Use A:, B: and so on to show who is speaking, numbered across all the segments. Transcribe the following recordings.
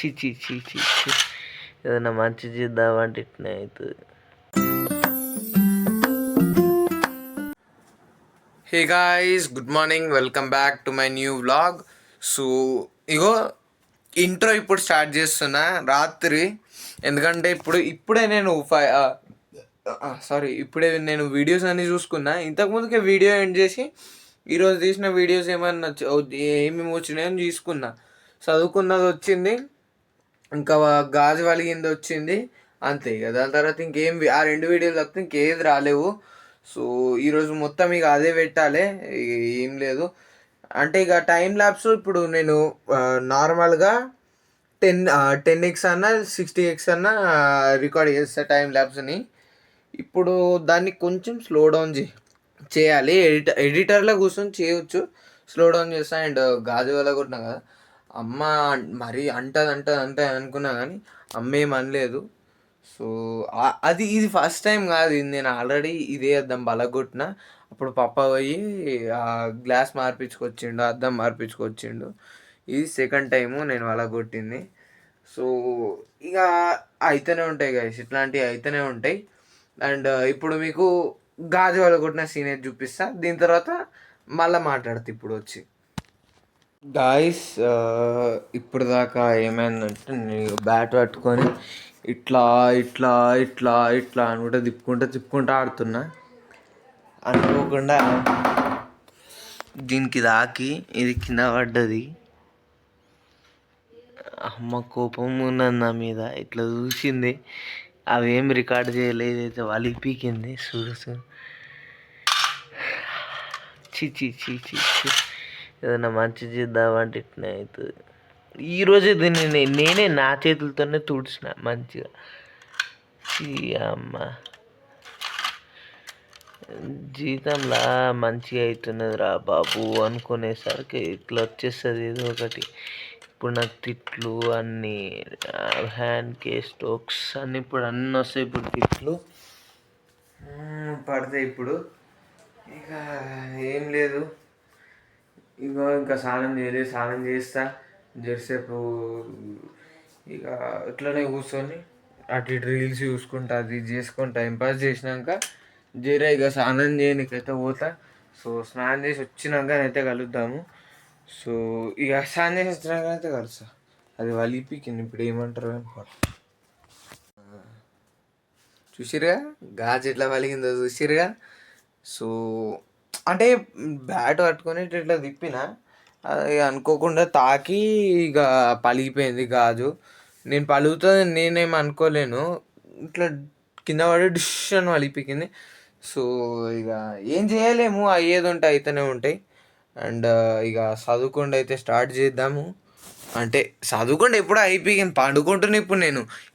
A: చి చి చి చి చి. ఏదైనా మంచి చేద్దామంటే ఇట్నే అవుతుంది.
B: Hey guys, good morning, welcome back to my new vlog. So ego intro ఇప్పుడు స్టార్ట్ చేస్తున్నా రాత్రి, ఎందుకంటే ఇప్పుడే నేను ఇప్పుడే నేను వీడియోస్ అన్నీ చూసుకున్నా. ఇంతకుముందుకే వీడియో ఎండ్ చేసి ఈరోజు తీసిన వీడియోస్ ఏమేమి వచ్చినాయని తీసుకున్నా. చదువుకున్నది వచ్చింది, ఇంకా గాజు వలిగింది వచ్చింది, అంతే ఇక. దాని తర్వాత ఇంకేం ఆ 2 వీడియోలు తప్పితే ఇంకేది రాలేవు. సో ఈరోజు మొత్తం ఇక అదే పెట్టాలి, ఏం లేదు. అంటే ఇక టైం ల్యాబ్స్ ఇప్పుడు నేను నార్మల్గా 10x అన్నా 60x అన్నా రికార్డ్ చేస్తా టైం ల్యాబ్స్ని. ఇప్పుడు దాన్ని కొంచెం స్లో డౌన్ చేయాలి. ఎడిటర్లో కూర్చొని చేయవచ్చు, స్లో డౌన్ చేస్తా. అండ్ గాజు వల్ల కొట్టినా కదా, అమ్మ మరీ అంటది అనుకున్నా కానీ అమ్మ ఏం అనలేదు. సో ఇది ఫస్ట్ టైం కాదు, ఇది నేను ఆల్రెడీ ఇదే అద్దం బలగొట్టిన. అప్పుడు పప్ప పోయి గ్లాస్ మార్పించుకొచ్చిండు, అద్దం మార్పించుకొచ్చిండు. ఇది సెకండ్ టైము నేను బలగొట్టింది. సో ఇక అయితేనే ఉంటాయి గైస్, ఇట్లాంటివి అయితేనే ఉంటాయి. అండ్ ఇప్పుడు మీకు గాజు బలగొట్టిన సీన్ చూపిస్తా, దీని తర్వాత మళ్ళీ మాట్లాడుతా. ఇప్పుడు వచ్చి గాయస్, ఇప్పుడు దాకా ఏమైందంటే నేను బ్యాట్ పట్టుకొని ఇట్లా ఇట్లా ఇట్లా ఇట్లా అనుకుంటా తిప్పుకుంటా ఆడుతున్నా. అనుకోకుండా దీనికి తాకి ఇది కింద పడ్డది. అమ్మ కోపం ఉన్నది నా మీద, ఇట్లా చూసింది. అవేం రికార్డ్ చేయలేదు, అయితే వాళ్ళకి పీకింది. చూడు చి చి చి చి చి. ఏదైనా మంచి చేద్దామంటే ఇట్నే అవుతుంది. ఈరోజే దీన్ని నేనే నా చేతులతోనే తుడిచిన మంచిగా. అమ్మ జీతంలా మంచిగా అవుతున్నది రా బాబు అనుకునేసరికి ఇట్లా వచ్చేస్తుంది ఏదో ఒకటి. ఇప్పుడు నాకు తిట్లు అన్నీ, హ్యాండ్ కేస్ స్టోక్స్ అన్నీ ఇప్పుడు అన్నీ వస్తాయి. ఇప్పుడు తిట్లు పడతాయి. ఇప్పుడు ఇక ఏం లేదు, ఇంకా స్నానం చేయలేదు. స్నానం చేస్తా జరసేపు, ఇక ఇట్లనే కూర్చొని అటు ఇటు రీల్స్ చూసుకుంటా, అది చేసుకొని టైంపాస్ చేసినాక ఇక స్నానం చేయడానికైతే పోతా. సో స్నానం చేసి వచ్చినాకనైతే కలుద్దాము. సో ఇక స్నానం చేసి వచ్చినాకనైతే కలుస్తా. అది వలిపికింది, ఇప్పుడు ఏమంటారు అనుకో. చూసిరుగా గాజు ఎట్లా వలిగిందో చూసిరుగా. సో అంటే బ్యాట్ పట్టుకొని ఇట్లా తిప్పిన, అది అనుకోకుండా తాకి ఇక పలిగిపోయింది గాజు. నేను పలుగుతుంది నేనేం అనుకోలేను, ఇట్లా కింద పడి డిష్ అని పలిగిపోయింది. సో ఇక ఏం చేయలేము, అయ్యేది ఉంటే అయితేనే ఉంటాయి. అండ్ ఇక చదువుకుండా అయితే స్టార్ట్ చేద్దాము. అంటే చదువుకుండా ఎప్పుడూ అయిపోయింది, పండుకుంటున్నా.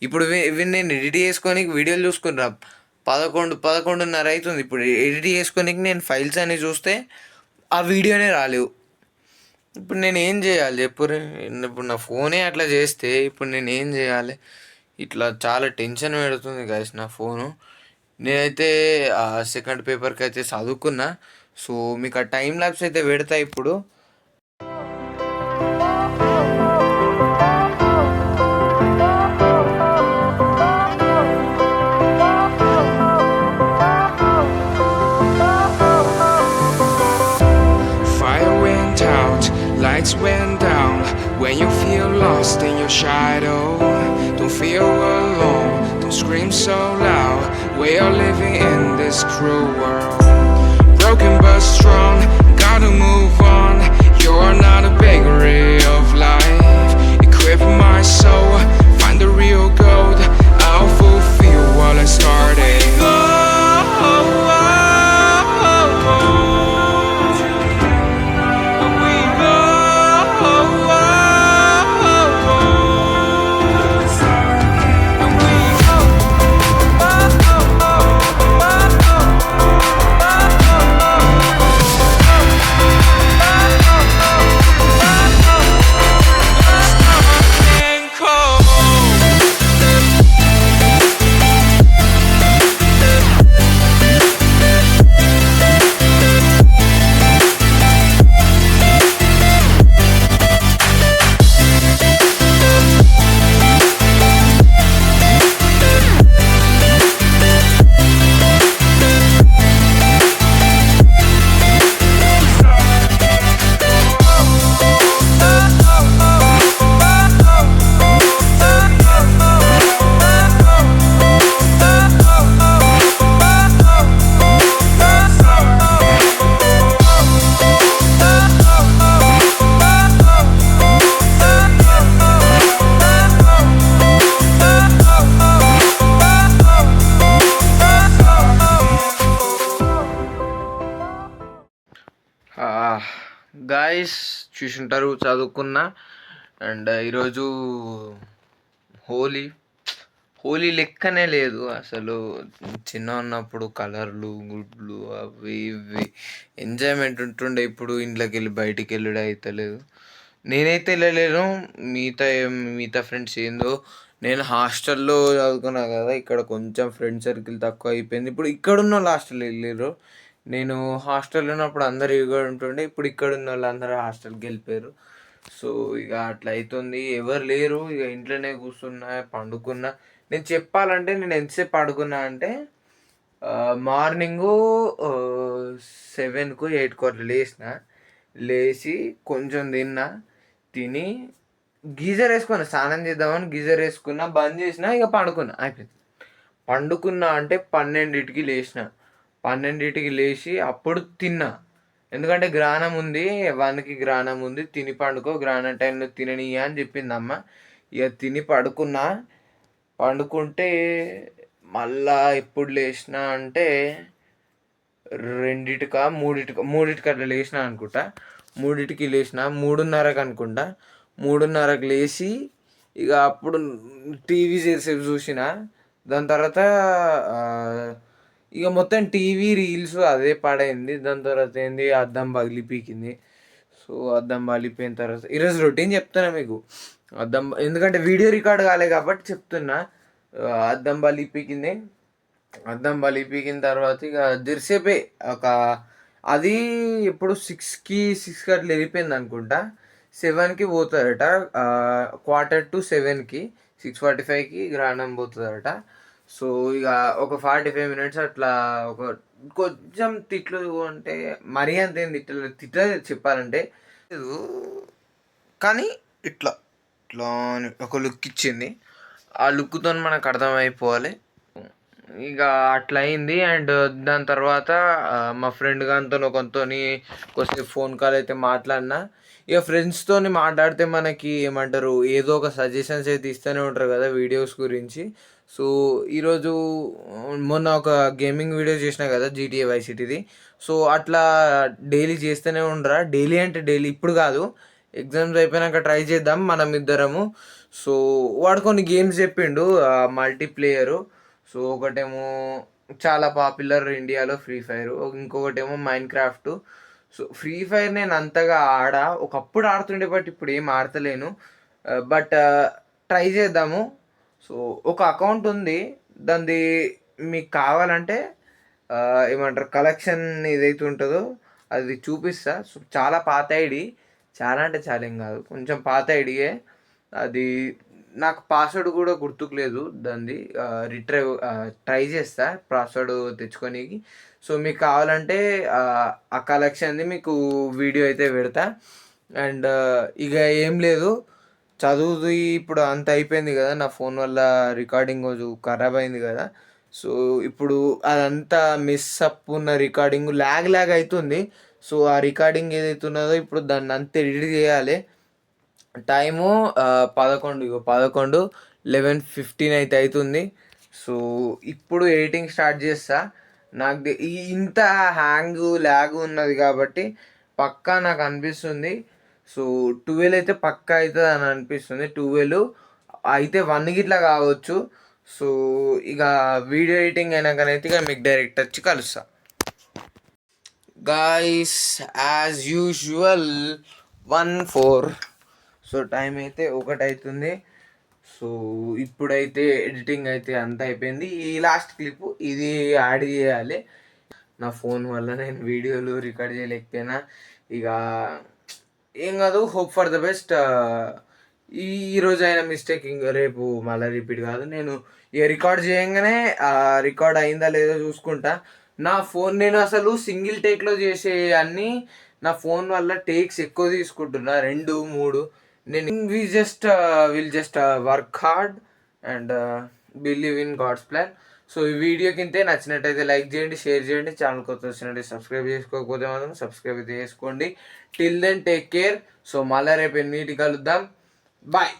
B: ఇప్పుడు నేను ఎడిట్ చేసుకొని వీడియోలు చూసుకున్నా 11:30 అవుతుంది. ఇప్పుడు ఎడిట్ చేసుకొని నేను ఫైల్స్ అన్నీ చూస్తే ఆ వీడియోనే రాలేవు. ఇప్పుడు నేను ఏం చేయాలి చెప్పుర్రి? ఇప్పుడు నా ఫోనే అట్లా చేస్తే ఇప్పుడు నేను ఏం చేయాలి? ఇట్లా చాలా టెన్షన్ పెడుతుంది గైస్ నా ఫోను. నేనైతే సెకండ్ పేపర్కి అయితే చదువుకున్నా. సో మీకు ఆ టైం ల్యాబ్స్ అయితే పెడతా ఇప్పుడు.
C: Lights went down when you feel lost in your shadow. Don't feel alone, don't scream so loud. We are living in this cruel world. Broken but strong, gotta move on. You are not a bakery of life. Equip my soul, find the real gold. I'll fulfill what I started.
B: చూసుంటారు, చదువుకున్నా. And ఈరోజు హోలీ హోలీ లెక్కనే లేదు అసలు. చిన్న ఉన్నప్పుడు కలర్లు గుడ్లు అవి ఇవి ఎంజాయ్మెంట్ ఉంటుండే. ఇప్పుడు ఇంట్లోకి వెళ్ళి బయటికి వెళ్ళడం అవుతలేదు. నేనైతే వెళ్ళలేను. మిగతా ఫ్రెండ్స్ ఏందో. నేను హాస్టల్లో చదువుకున్నా కదా, ఇక్కడ కొంచెం ఫ్రెండ్ సర్కిల్ తక్కువ అయిపోయింది. ఇప్పుడు ఇక్కడున్న వాళ్ళు హాస్టల్ వెళ్ళారు. నేను హాస్టల్లో ఉన్నప్పుడు అందరు ఇక్కడ ఉంటుండే, ఇప్పుడు ఇక్కడ ఉన్న వాళ్ళు అందరూ హాస్టల్కి వెళ్ళిపోయారు. సో ఇక అట్లా అవుతుంది, ఎవరు లేరు. ఇక ఇంట్లోనే కూర్చున్నా, పండుకున్నా. నేను చెప్పాలంటే నేను ఎంతసేపు పడుకున్నా అంటే మార్నింగు 7కో 8కో అట్లా లేచి కొంచెం తిని గీజర్ వేసుకున్నా, స్నానం చేద్దామని గీజర్ వేసుకున్నా, బంద్ చేసిన, ఇక పండుకున్నా, అయిపోయింది. పండుకున్నా అంటే 12కి లేచి అప్పుడు తిన్నా. ఎందుకంటే గ్రహణం ఉంది, 1కి గ్రహణం ఉంది, తిని పండుకో, గ్రహణం టైంలో తిననీయ అని చెప్పింది అమ్మ. ఇక తిని పండుకుంటే మళ్ళా ఎప్పుడు లేచిన అంటే 2కా 3కా అట్లా లేచిన అనుకుంటా. 3కి లేచిన, 3:30కి అనుకుంటా. 3:30కి లేచి ఇక అప్పుడు టీవీ చేసేపు చూసిన. దాని తర్వాత ఇక మొత్తం టీవీ రీల్స్ అదే పడైంది. దాని తర్వాత ఏంది, అద్దం పగిలి పీకింది. సో అద్దం పగిలిపోయిన తర్వాత ఈరోజు రొటీన్ చెప్తున్నా మీకు. ఎందుకంటే వీడియో రికార్డ్ కాలే కాబట్టి చెప్తున్నా. అద్దం పగిలిపీకింది. అద్దం పగిలిపీకిన తర్వాత ఇక జరిసేపే అది ఎప్పుడు 6కి అట్లా వెళ్ళిపోయింది అనుకుంటా. 7కి పోతారట, 6:45కి 6:45కి గ్రహణం పోతుందట. సో ఇక ఒక 45 మినిట్స్ అట్లా కొంచెం తిట్లు, అంటే మరీ అంత ఏం తిట్టలేదు చెప్పాలంటే. కానీ ఇట్లా ఇట్లా అని ఒక లుక్ ఇచ్చింది. ఆ లుక్తో మనకు అర్థమైపోవాలి. ఇక అట్లా అయింది. అండ్ దాని తర్వాత మా ఫ్రెండ్ గారితో కొద్దిసేపు ఫోన్ కాల్ అయితే మాట్లాడినా. ఇక ఫ్రెండ్స్తో మాట్లాడితే మనకి ఏమంటారు, ఏదో ఒక సజెషన్స్ అయితే ఇస్తూనే ఉంటారు కదా వీడియోస్ గురించి. సో ఈరోజు మొన్న ఒక గేమింగ్ వీడియో చేసినా కదా, GTA Vice Cityది. సో అట్లా డైలీ చేస్తూనే ఉండరా, డైలీ అంటే డైలీ ఇప్పుడు కాదు, ఎగ్జామ్స్ అయిపోయినాక ట్రై చేద్దాం మనం ఇద్దరము. సో వాడు కొన్ని గేమ్స్ చెప్పిండు మల్టీప్లేయరు. సో ఒకటేమో చాలా పాపులర్ ఇండియాలో ఫ్రీ ఫైర్, ఇంకొకటేమో మైన్క్రాఫ్ట్. సో ఫ్రీ ఫైర్ నేను అంతగా ఒకప్పుడు ఆడుతుండే, బట్ ఇప్పుడు ఏం ఆడతలేను. బట్ ట్రై చేద్దాము. సో ఒక అకౌంట్ ఉంది, దాన్ని మీకు కావాలంటే ఏమంటారు కలెక్షన్ ఏదైతే ఉంటుందో అది చూపిస్తా. సో చాలా పాత ఐడి, చాలా అంటే చాలా ఏం కాదు, కొంచెం పాత ఐడియే అది. నాకు పాస్వర్డ్ కూడా గుర్తుకు లేదు దాన్ని. ట్రై చేస్తా పాస్వర్డ్ తెచ్చుకోనికి. సో మీకు కావాలంటే ఆ కలెక్షన్ది మీకు వీడియో అయితే పెడతా. అండ్ ఇక ఏం లేదు, చదువుది ఇప్పుడు అంత అయిపోయింది కదా, నా ఫోన్ వల్ల రికార్డింగ్ కొంచెం ఖరాబ్ అయింది కదా. సో ఇప్పుడు అదంతా మిస్ అప్ ఉన్న రికార్డింగ్ ల్యాగ్ అవుతుంది. సో ఆ రికార్డింగ్ ఏదైతే ఉన్నదో ఇప్పుడు దాన్ని అంతా ఎడిట్ చేయాలి. టైము 11:15 అయితే అవుతుంది. సో ఇప్పుడు ఎడిటింగ్ స్టార్ట్ చేస్తా. నాకు ఇంత ల్యాగ్ ఉన్నది కాబట్టి పక్కా నాకు అనిపిస్తుంది. సో 12 అయితే పక్కా అవుతుంది అని అనిపిస్తుంది. 12 అయితే 1 ఇట్లా కావచ్చు. సో ఇక వీడియో ఎడిటింగ్ అయినాకనైతే ఇక మీకు డైరెక్ట్ వచ్చి కలుస్తా. Guys as usual 1:04. So time అయితే 1 అవుతుంది. సో ఇప్పుడైతే ఎడిటింగ్ అయితే అంత అయిపోయింది. ఈ లాస్ట్ క్లిప్ ఇది యాడ్ చేయాలి. నా ఫోన్ వల్ల నేను వీడియోలు రికార్డ్ చేయలేకపోయినా. ఇక ఏం కాదు, హోప్ ఫర్ ద బెస్ట్. ఈరోజు అయిన మిస్టేక్ ఇంకా రేపు మళ్ళీ రిపీట్ కాదు. నేను ఇక రికార్డ్ చేయగానే రికార్డ్ అయిందా లేదో చూసుకుంటా. నా ఫోన్ నేను అసలు సింగిల్ టేక్లో చేసే అన్నీ నా ఫోన్ వల్ల టేక్స్ ఎక్కువ తీసుకుంటున్నా, 2, 3. నేను will just work hard and believe in God's plan. So ఈ వీడియో కింద నచ్చినట్టయితే లైక్ చేయండి, షేర్ చేయండి. ఛానల్ కొత్త వచ్చినట్టు సబ్స్క్రైబ్ చేసుకోకపోతే మాత్రం సబ్స్క్రైబ్ అయితే చేసుకోండి. Till then take care. So మళ్ళీ రేపు ఎన్నిటికి కలుద్దాం. బాయ్.